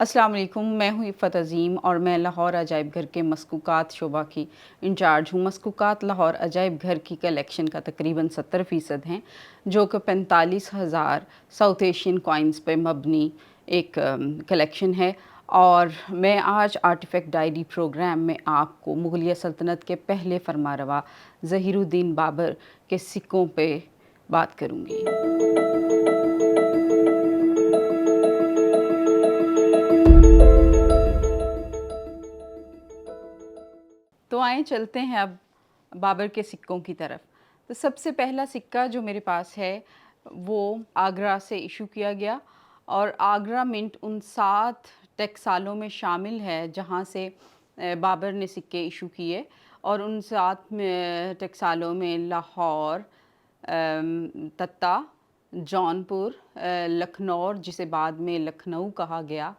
अस्सलाम वालेकुम, मैं हूँ इफ़त अज़ीम और मैं लाहौर अजाइब घर के मसकूकात शोबा की इंचार्ज हूँ। मसकूकात लाहौर अजाइब घर की कलेक्शन का तकरीबन 70% हैं, जो कि 45,000 साउथ एशियन कॉइन्स पे मबनी एक कलेक्शन है। और मैं आज आर्टिफैक्ट डायरी प्रोग्राम में आपको मुग़लिया सल्तनत के पहले फरमारवा ज़हीरुद्दीन बाबर के सिक्कों पे बात करूँगी। तो आइए चलते हैं अब बाबर के सिक्कों की तरफ। तो सबसे पहला सिक्का जो मेरे पास है वो आगरा से इशू किया गया, और आगरा मिंट उन 7 टकसालों में शामिल है जहाँ से बाबर ने सिक्के इशू किए। और उन 7 टकसालों में लाहौर, तत्ता, जौनपुर, लखनऊ जिसे बाद में लखनऊ कहा गया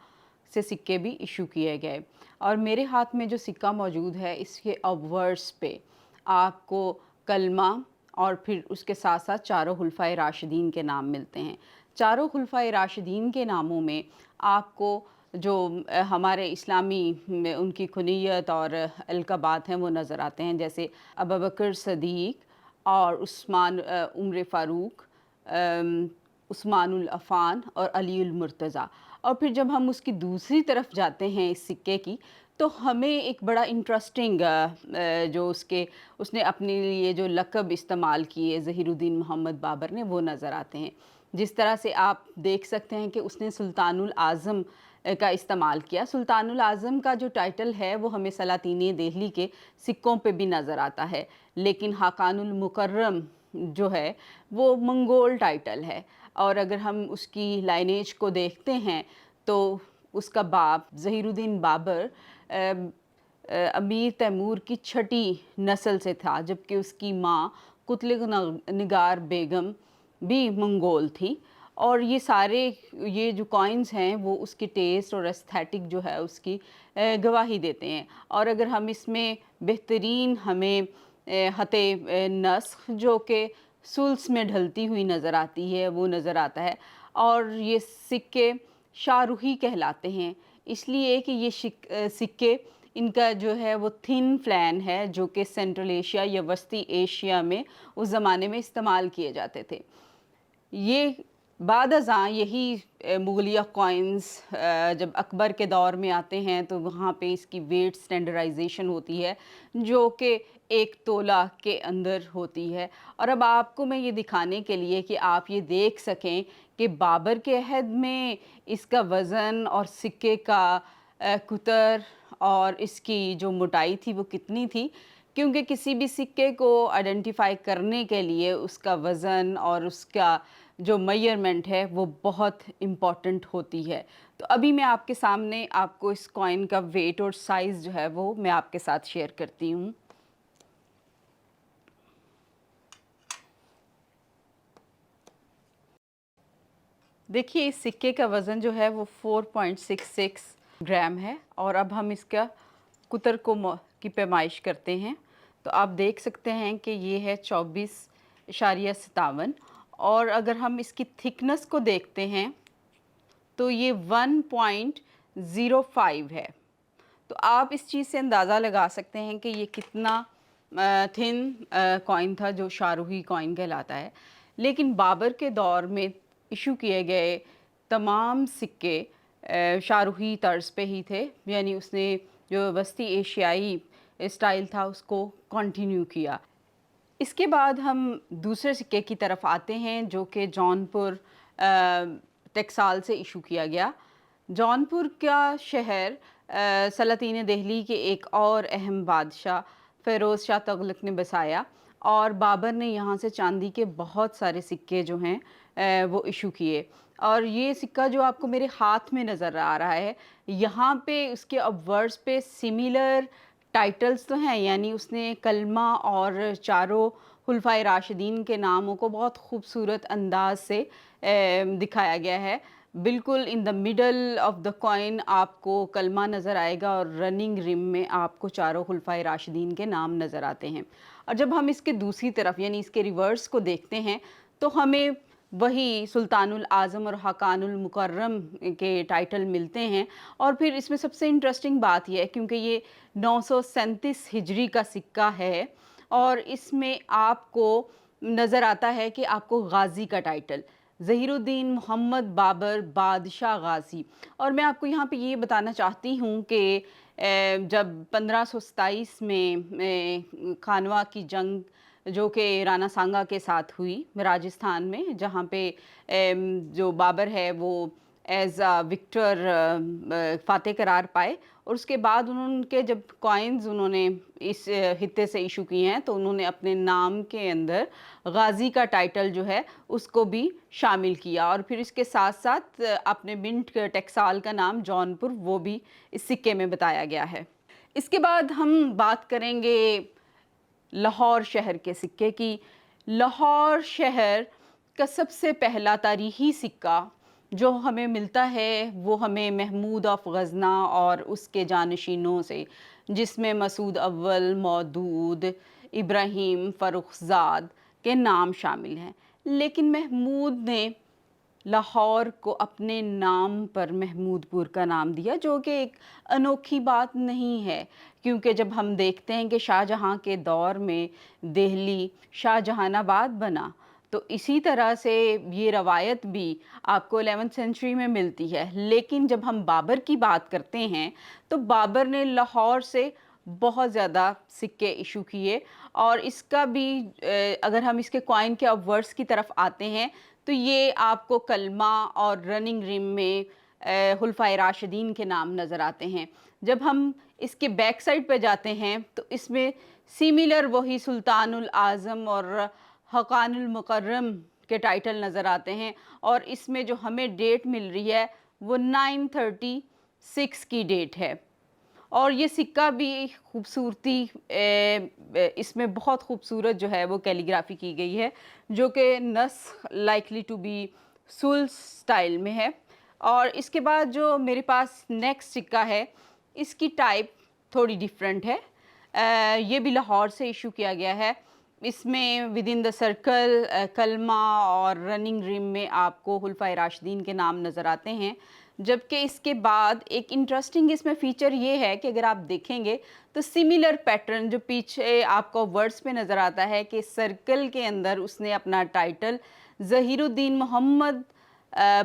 से सिक्के भी इशू किए गए। और मेरे हाथ में जो सिक्का मौजूद है इसके अवर्स पे आपको कलमा और फिर उसके साथ साथ चारों खुलफाए राशिदीन के नाम मिलते हैं। चारों खुलफाए राशिदीन के नामों में आपको जो हमारे इस्लामी में उनकी कुनियत और अलक़ाबात हैं वो नज़र आते हैं, जैसे अबू बकर सदीक़ और उस्मान, उमर फ़ारूक, उस्मानुल अफ़ान और अलीउल मुर्तज़ा। और फिर जब हम उसकी दूसरी तरफ जाते हैं इस सिक्के की, तो हमें एक बड़ा इंटरेस्टिंग जो उसने अपने लिए जो लक़ब इस्तेमाल किए ज़हीरुद्दीन मोहम्मद बाबर ने, वो नज़र आते हैं। जिस तरह से आप देख सकते हैं कि उसने सुल्तानुल आज़म का इस्तेमाल किया। सुल्तानुल आज़म का जो टाइटल है वो हमें सलातीन दिल्ली के सिक्कों पे भी नज़र आता है, लेकिन हाकानुल मुकर्रम जो है वो मंगोल टाइटल है। और अगर हम उसकी लाइनेज को देखते हैं तो उसका बाप ज़हीरुद्दीन बाबर अमीर तैमूर की छठी नस्ल से था, जबकि उसकी माँ कुतलुग निगार बेगम भी मंगोल थी। और ये जो कॉइन्स हैं वो उसकी टेस्ट और एस्थेटिक जो है उसकी गवाही देते हैं। और अगर हम इसमें बेहतरीन हमें हते नस्ख जो कि सुल्स में ढलती हुई नज़र आती है वो नज़र आता है। और ये सिक्के शाहरुही कहलाते हैं, इसलिए कि ये सिक्के इनका जो है वो थिन फ्लैन है, जो कि सेंट्रल एशिया या वस्ती एशिया में उस ज़माने में इस्तेमाल किए जाते थे। ये बाद अज़ां यही मुग़लिया कॉइन्स जब अकबर के दौर में आते हैं तो वहाँ पे इसकी वेट स्टैंडर्डाइजेशन होती है, जो कि 1 तोला के अंदर होती है। और अब आपको मैं ये दिखाने के लिए कि आप ये देख सकें कि बाबर के अहद में इसका वज़न और सिक्के का कुतर और इसकी जो मोटाई थी वो कितनी थी, क्योंकि किसी भी सिक्के को आइडेंटिफ़ाई करने के लिए उसका वज़न और उसका जो मेजरमेंट है वो बहुत इम्पॉर्टेंट होती है। तो अभी मैं आपके सामने आपको इस कॉइन का वेट और साइज़ जो है वो मैं आपके साथ शेयर करती हूँ। देखिए इस सिक्के का वज़न जो है वो 4.66 ग्राम है। और अब हम इसका कुतर की पैमाइश करते हैं, तो आप देख सकते हैं कि ये है 24.57। और अगर हम इसकी थिकनेस को देखते हैं तो ये 1.05 है। तो आप इस चीज़ से अंदाज़ा लगा सकते हैं कि ये कितना थिन कॉइन था, जो शाहरुही कॉइन कहलाता है। लेकिन बाबर के दौर में इशू किए गए तमाम सिक्के शाहरुही तर्ज पे ही थे, यानी उसने जो वस्ती एशियाई स्टाइल था उसको कंटिन्यू किया। इसके बाद हम दूसरे सिक्के की तरफ आते हैं, जो कि जौनपुर टकसाल से इशू किया गया। जौनपुर का शहर सलातीन दिल्ली के एक और अहम बादशाह फ़िरोज़ शाह तुगलक ने बसाया, और बाबर ने यहाँ से चांदी के बहुत सारे सिक्के जो हैं वो इशू किए। और ये सिक्का जो आपको मेरे हाथ में नज़र आ रहा है, यहाँ पे उसके अवर्स पे सिमिलर टाइटल्स तो हैं, यानी उसने कलमा और चारों खुलफाए राशिदीन के नामों को बहुत खूबसूरत अंदाज से दिखाया गया है। बिल्कुल in the middle of the coin आपको कलमा नज़र आएगा और रनिंग रिम में आपको चारों खुलफाए राशिदीन के नाम नज़र आते हैं। और जब हम इसके दूसरी तरफ यानी इसके रिवर्स को देखते हैं तो हमें वही सुल्तानुल आज़म और हकानुल मुकर्रम के टाइटल मिलते हैं। और फिर इसमें सबसे इंटरेस्टिंग बात ये है, क्योंकि ये 937 हिजरी का सिक्का है और इसमें आपको नज़र आता है कि आपको गाज़ी का टाइटल, ज़हीरुद्दीन मोहम्मद बाबर बादशाह गाज़ी। और मैं आपको यहाँ पे ये बताना चाहती हूँ कि जब 1527 में खानवा की जंग जो कि राणा सांगा के साथ हुई राजस्थान में, जहाँ पे जो बाबर है वो एज विक्टर फातेह करार पाए। और उसके बाद उनके जब कॉइन्स उन्होंने इस हित्ते से इशू किए हैं, तो उन्होंने अपने नाम के अंदर गाजी का टाइटल जो है उसको भी शामिल किया। और फिर इसके साथ साथ अपने मिंट टेक्साल का नाम जौनपुर वो भी इस सिक्के में बताया गया है। इसके बाद हम बात करेंगे लाहौर शहर के सिक्के की। लाहौर शहर का सबसे पहला तारीख़ी सिक्का जो हमें मिलता है वो हमें महमूद ऑफ गज़ना और उसके जानशीनों से, जिसमें मसूद अव्वल, मौदूद, इब्राहिम फ़र्रुख़ज़ाद के नाम शामिल हैं। लेकिन महमूद ने लाहौर को अपने नाम पर महमूदपुर का नाम दिया, जो कि एक अनोखी बात नहीं है, क्योंकि जब हम देखते हैं कि शाहजहाँ के दौर में दिल्ली शाहजहानाबाद बना, तो इसी तरह से ये रवायत भी आपको 11वीं सेंचुरी में मिलती है। लेकिन जब हम बाबर की बात करते हैं तो बाबर ने लाहौर से बहुत ज़्यादा सिक्के इशू किए। और इसका भी अगर हम इसके कॉइन के वर्ड्स की तरफ आते हैं तो ये आपको कलमा और रनिंग रिम में खुलफाए राशिदीन के नाम नज़र आते हैं। जब हम इसके बैक साइड पे जाते हैं तो इसमें सिमिलर वही सुल्तानुल आज़म और हकानुल मुकर्रम के टाइटल नज़र आते हैं। और इसमें जो हमें डेट मिल रही है वो 936 की डेट है। और ये सिक्का भी खूबसूरती इसमें बहुत खूबसूरत जो है वो कैलीग्राफी की गई है, जो कि नस्ख लाइकली टू बी सुल स्टाइल में है। और इसके बाद जो मेरे पास नेक्स्ट सिक्का है, इसकी टाइप थोड़ी डिफरेंट है। ये भी लाहौर से इशू किया गया है। इसमें विद इन द सर्कल कलमा और रनिंग रिम में आपको खुलफाए राशिदीन के नाम नज़र आते हैं। जबकि इसके बाद एक इंटरेस्टिंग इसमें फ़ीचर ये है कि अगर आप देखेंगे तो सिमिलर पैटर्न जो पीछे आपको वर्ड्स पे नज़र आता है कि सर्कल के अंदर उसने अपना टाइटल ज़हीरुद्दीन मोहम्मद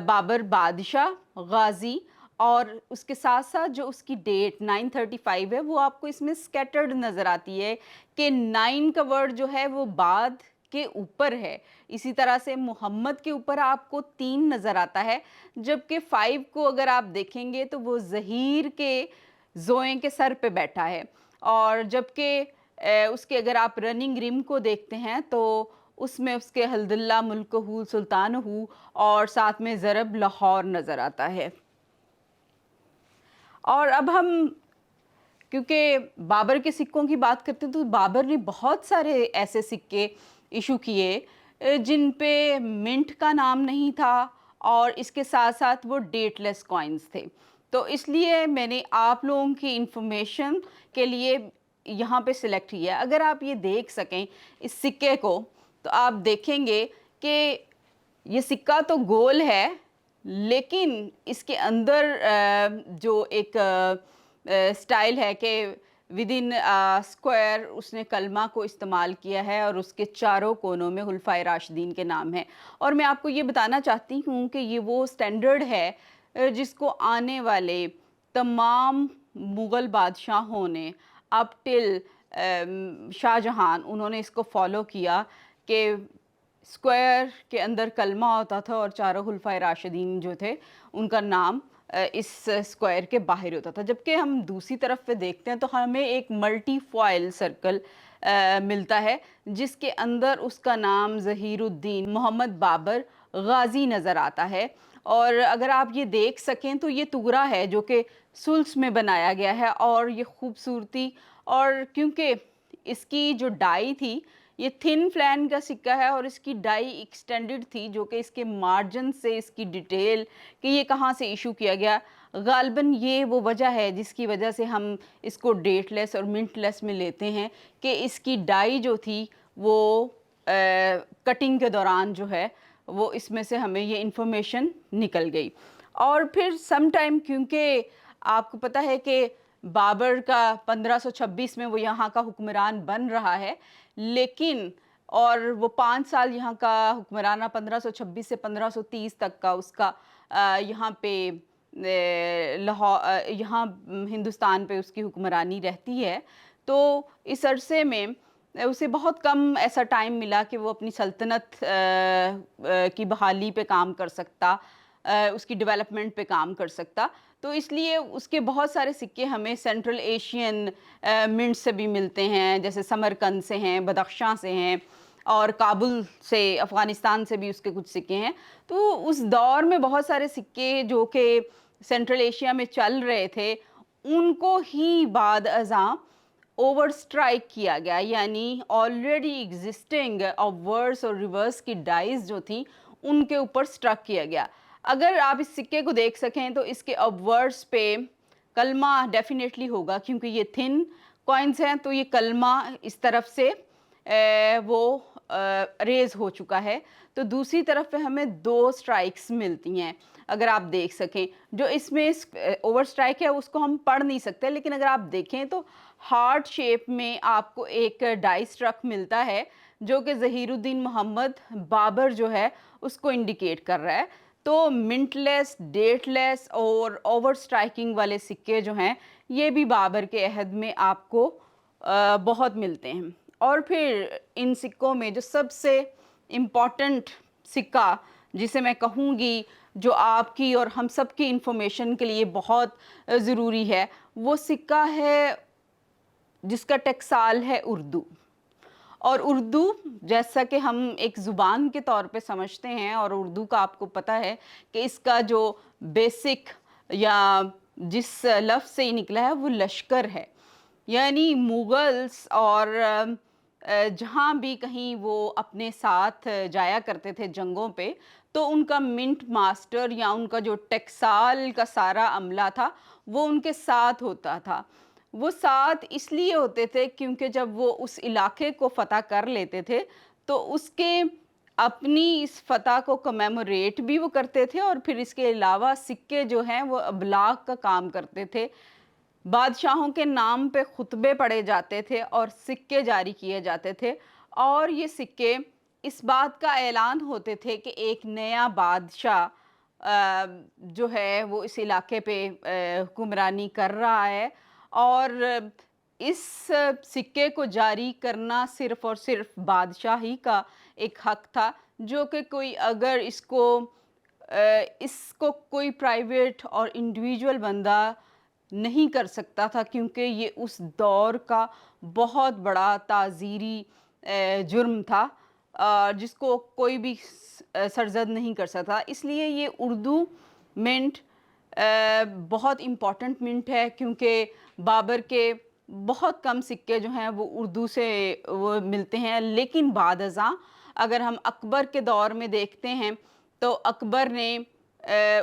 बाबर बादशाह गाज़ी, और उसके साथ साथ जो उसकी डेट 935 है वो आपको इसमें स्कैटर्ड नज़र आती है कि 9 का वर्ड जो है वो बाद के ऊपर है। इसी तरह से मोहम्मद के ऊपर आपको 3 नज़र आता है, जबकि 5 को अगर आप देखेंगे तो वो ज़हीर के ज़ोए के सर पे बैठा है। और जबकि उसके अगर आप रनिंग रिम को देखते हैं तो उसमें उसके हल्दुल्ला मुल्कहू सुल्तानहू और साथ में ज़रब लाहौर नज़र आता है। और अब हम क्योंकि बाबर के सिक्कों की बात करते हैं तो बाबर ने बहुत सारे ऐसे सिक्के इशू किए जिन पे मिंट का नाम नहीं था और इसके साथ साथ वो डेटलेस कॉइन्स थे। तो इसलिए मैंने आप लोगों की इंफॉर्मेशन के लिए यहाँ पे सिलेक्ट किया। अगर आप ये देख सकें इस सिक्के को तो आप देखेंगे कि ये सिक्का तो गोल है, लेकिन इसके अंदर जो एक स्टाइल है कि विद इन स्क्वायर उसने कलमा को इस्तेमाल किया है और उसके चारों कोनों में खुलफाए राशिदीन के नाम हैं। और मैं आपको ये बताना चाहती हूँ कि ये वो स्टैंडर्ड है जिसको आने वाले तमाम मुग़ल बादशाहों ने अप टिल शाहजहां उन्होंने इसको फॉलो किया कि स्क्वायर के अंदर कलमा होता था और चारों खुलफाए राशिदीन जो थे उनका नाम इस स्क्वायर के बाहर होता था। जबकि हम दूसरी तरफ पे देखते हैं तो हमें एक मल्टी फॉयल सर्कल मिलता है जिसके अंदर उसका नाम ज़हीरुद्दीन मोहम्मद बाबर गाज़ी नज़र आता है। और अगर आप ये देख सकें तो ये तुगरा है जो कि सुल्स में बनाया गया है। और ये खूबसूरती, और क्योंकि इसकी जो डाई थी ये थिन फ्लैन का सिक्का है और इसकी डाई एक्सटेंडेड थी, जो कि इसके मार्जिन से इसकी डिटेल कि ये कहाँ से इशू किया गया, गालबन ये वो वजह है जिसकी वजह से हम इसको डेटलेस और मिंटलेस में लेते हैं कि इसकी डाई जो थी वो कटिंग के दौरान जो है وہ اس میں سے ہمیں یہ انفارمیشن نکل گئی. اور پھر سم ٹائم، کیونکہ آپ کو پتہ ہے کہ بابر کا 1526 میں وہ یہاں کا حکمران بن رہا ہے، لیکن اور وہ 5 سال یہاں کا حکمرانہ 1526 سے 1530 تک کا اس کا یہاں پہ یہاں ہندوستان پہ اس کی حکمرانی رہتی ہے. تو اس عرصے میں اسے بہت کم ایسا ٹائم ملا کہ وہ اپنی سلطنت کی بحالی پہ کام کر سکتا، اس کی ڈیولپمنٹ پہ کام کر سکتا. تو اس لیے اس کے بہت سارے سکے ہمیں سینٹرل ایشین منٹ سے بھی ملتے ہیں، جیسے سمرقند سے ہیں، بدخشاں سے ہیں، اور کابل سے، افغانستان سے بھی اس کے کچھ سکے ہیں. تو اس دور میں بہت سارے سکے جو کہ سینٹرل ایشیا میں چل رہے تھے، ان کو ہی بعد ازاں اوور سٹرائک کیا گیا، یعنی آلریڈی ایگزسٹنگ ورس اور ریورس کی ڈائز جو تھیں ان کے اوپر سٹرک کیا گیا. اگر آپ اس سکے کو دیکھ سکیں تو اس کے ورس پہ کلمہ ڈیفینیٹلی ہوگا، کیونکہ یہ تھن کوائنز ہیں تو یہ کلمہ اس طرف سے وہ ریز ہو چکا ہے. تو دوسری طرف پہ ہمیں 2 سٹرائکس ملتی ہیں اگر آپ دیکھ سکیں. جو اس میں اوور سٹرائک ہے اس کو ہم پڑھ نہیں سکتے، لیکن اگر آپ دیکھیں تو ہارٹ شیپ میں آپ کو ایک ڈائی سٹرک ملتا ہے جو کہ ظہیر الدین محمد بابر جو ہے اس کو انڈیکیٹ کر رہا ہے. تو منٹ لیس، ڈیٹ لیس اور اوور سٹرائکنگ والے سکے جو ہیں یہ بھی بابر کے عہد میں آپ کو بہت ملتے ہیں. اور پھر ان سکوں میں جو سب سے امپورٹنٹ سکہ جسے میں کہوں گی جو آپ کی اور ہم سب کی انفارمیشن کے لیے بہت ضروری ہے، وہ سکہ ہے جس کا ٹکسال ہے اردو. اور اردو جیسا کہ ہم ایک زبان کے طور پہ سمجھتے ہیں، اور اردو کا آپ کو پتہ ہے کہ اس کا جو بیسک یا جس لفظ سے ہی نکلا ہے وہ لشکر ہے. یعنی مغلز اور جہاں بھی کہیں وہ اپنے ساتھ جایا کرتے تھے جنگوں پہ، تو ان کا منٹ ماسٹر یا ان کا جو ٹکسال کا سارا عملہ تھا وہ ان کے ساتھ ہوتا تھا. وہ ساتھ اس لیے ہوتے تھے کیونکہ جب وہ اس علاقے کو فتح کر لیتے تھے تو اس کے اپنی اس فتح کو کمیموریٹ بھی وہ کرتے تھے، اور پھر اس کے علاوہ سکے جو ہیں وہ ابلاغ کا کام کرتے تھے. بادشاہوں کے نام پہ خطبے پڑھے جاتے تھے اور سکے جاری کیے جاتے تھے، اور یہ سکے اس بات کا اعلان ہوتے تھے کہ ایک نیا بادشاہ جو ہے وہ اس علاقے پہ حکمرانی کر رہا ہے. اور اس سکے کو جاری کرنا صرف اور صرف بادشاہ ہی کا ایک حق تھا، جو کہ کوئی اگر اس کو کوئی پرائیویٹ اور انڈیویجول بندہ نہیں کر سکتا تھا، کیونکہ یہ اس دور کا بہت بڑا تعزیری جرم تھا جس کو کوئی بھی سرزد نہیں کر سکتا. اس لیے یہ اردو منٹ بہت امپورٹنٹ منٹ ہے، کیونکہ بابر کے بہت کم سکے جو ہیں وہ اردو سے وہ ملتے ہیں. لیکن بعد ازاں اگر ہم اکبر کے دور میں دیکھتے ہیں تو اکبر نے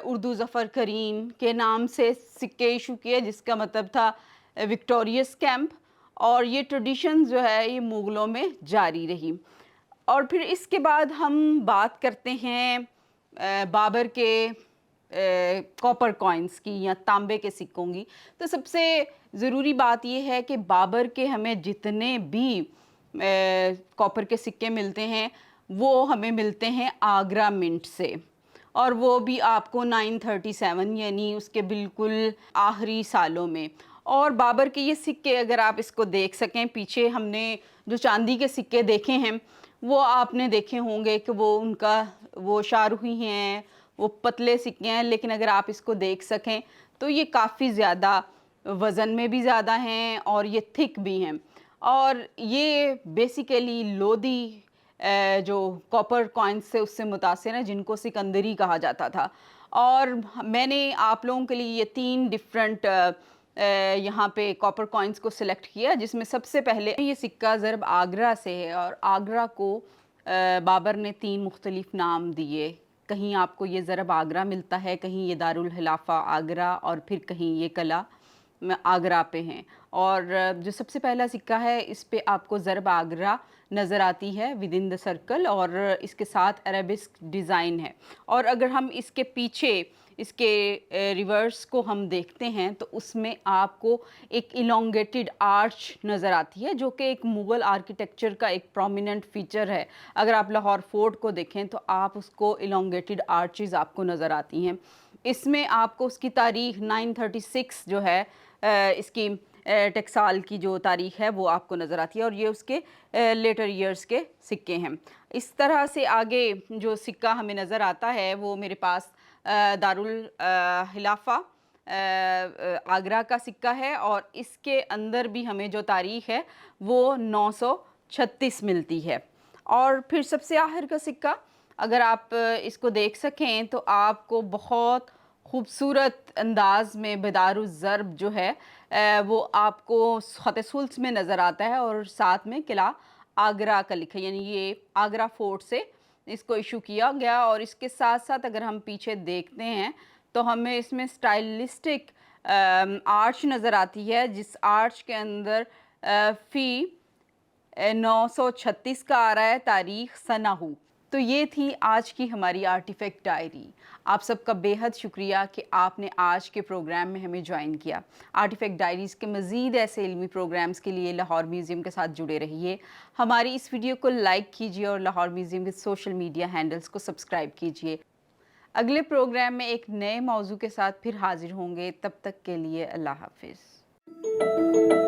اردو ظفر کرین کے نام سے سکے ایشو کیے، جس کا مطلب تھا وکٹوریس کیمپ، اور یہ ٹریڈیشن جو ہے یہ مغلوں میں جاری رہی. اور پھر اس کے بعد ہم بات کرتے ہیں بابر کے کاپر کوائنز کی یا تانبے کے سکوں کی. تو سب سے ضروری بات یہ ہے کہ بابر کے ہمیں جتنے بھی کاپر کے سکے ملتے ہیں وہ ہمیں ملتے ہیں آگرہ منٹ سے، اور وہ بھی آپ کو 937 یعنی اس کے بالکل آخری سالوں میں. اور بابر کے یہ سکے اگر آپ اس کو دیکھ سکیں، پیچھے ہم نے جو چاندی کے سکے دیکھے ہیں وہ آپ نے دیکھے ہوں گے کہ وہ ان کا وہ شاہرخی ہیں، وہ پتلے سکے ہیں، لیکن اگر آپ اس کو دیکھ سکیں تو یہ کافی زیادہ وزن میں بھی زیادہ ہیں اور یہ تھک بھی ہیں. اور یہ بیسیکلی لودھی جو کاپر کوائنز سے اس سے متاثر ہیں، جن کو سکندری کہا جاتا تھا. اور میں نے آپ لوگوں کے لیے یہ 3 ڈفرینٹ یہاں پہ کاپر کوائنز کو سلیکٹ کیا، جس میں سب سے پہلے یہ سکہ ضرب آگرہ سے ہے، اور آگرہ کو بابر نے 3 مختلف نام دیے. کہیں آپ کو یہ ضرب آگرہ ملتا ہے، کہیں یہ دارالخلافہ آگرہ، اور پھر کہیں یہ قلعہ आगरा पे हैं। और जो सबसे पहला सिक्का है इस पे आपको ज़रब आगरा नज़र आती है विद इन द सर्कल, और इसके साथ अरेबिस्क डिज़ाइन है। और अगर हम इसके पीछे इसके रिवर्स को हम देखते हैं तो उसमें आपको एक इलोंगेटेड आर्च नज़र आती है, जो कि एक मुग़ल आर्किटेक्चर का एक प्रोमिनेंट फ़ीचर है। अगर आप लाहौर फोर्ट को देखें तो आप उसको इलोंगेटेड आर्चेज़ आपको नज़र आती हैं। इसमें आपको उसकी तारीख़ 936 जो है इसकी टकसाल की जो तारीख़ है वो आपको नज़र आती है, और ये उसके लेटर ईयर्स के सिक्के हैं। इस तरह से आगे जो सिक्का हमें नज़र आता है वो मेरे पास दारुल हिलाफा आगरा का सिक्का है, और इसके अंदर भी हमें जो तारीख़ है वो 936 मिलती है। और फिर सबसे आखिर का सिक्का, अगर आप इसको देख सकें तो आपको बहुत खूबसूरत अंदाज में बेदारुज़्ज़र्ब जो है वो आपको ख़त सुल्स में नज़र आता है, और साथ में किला आगरा का लिखा, यानी ये आगरा फोर्ट से इसको इशू किया गया। और इसके साथ साथ अगर हम पीछे देखते हैं तो हमें इसमें स्टाइलिस्टिक आर्च नज़र आती है, जिस आर्च के अंदर फ़ी 936 का आ रहा है तारीख़ सनाहू। तो ये थी आज की हमारी आर्टिफैक्ट डायरी। आप सबका बेहद शुक्रिया कि आपने आज के प्रोग्राम में हमें ज्वाइन किया। आर्टिफैक्ट डायरीज़ के मज़ीद ऐसे इल्मी प्रोग्राम्स के लिए लाहौर म्यूज़ियम के साथ जुड़े रहिए। हमारी इस वीडियो को लाइक कीजिए और लाहौर म्यूज़ियम के सोशल मीडिया हैंडल्स को सब्सक्राइब कीजिए। अगले प्रोग्राम में एक नए मौजू के साथ फिर हाजिर होंगे। तब तक के लिए अल्लाह हाफ़िज़।